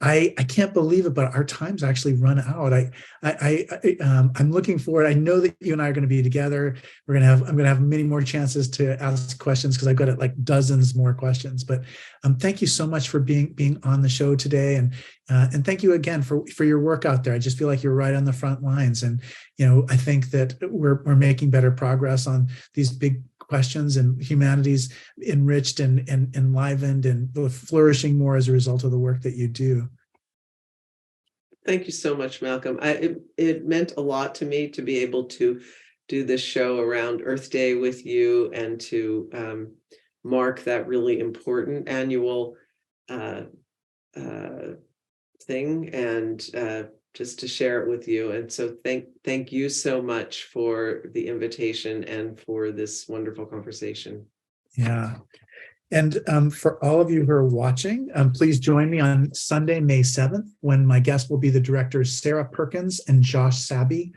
[SPEAKER 1] I can't believe it, but our time's actually run out. I'm looking forward. I know that you and I are going to be together. I'm going to have many more chances to ask questions, because I've got like dozens more questions. But thank you so much for being on the show today, and thank you again for your work out there. I just feel like you're right on the front lines, and I think that we're making better progress on these big questions, and humanity's enriched and enlivened and flourishing more as a result of the work that you do.
[SPEAKER 2] Thank you so much, Malcolm. It meant a lot to me to be able to do this show around Earth Day with you, and to mark that really important annual thing, and just to share it with you. And so thank you so much for the invitation and for this wonderful conversation.
[SPEAKER 1] Yeah. And for all of you who are watching, please join me on Sunday, May 7th, when my guest will be the directors Sarah Perkins and Josh Sabi.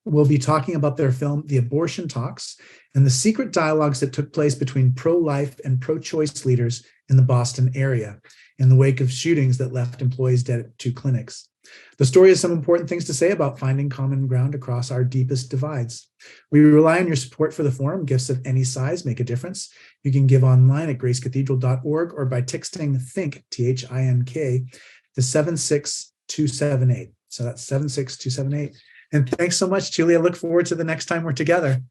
[SPEAKER 1] Will be talking about their film, The Abortion Talks, and the secret dialogues that took place between pro-life and pro-choice leaders in the Boston area in the wake of shootings that left employees dead at 2 clinics. The story has some important things to say about finding common ground across our deepest divides. We rely on your support for the forum. Gifts of any size make a difference. You can give online at gracecathedral.org or by texting THINK, THINK, to 76278. So that's 76278. And thanks so much, Julie. I look forward to the next time we're together.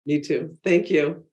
[SPEAKER 2] Me too. Thank you.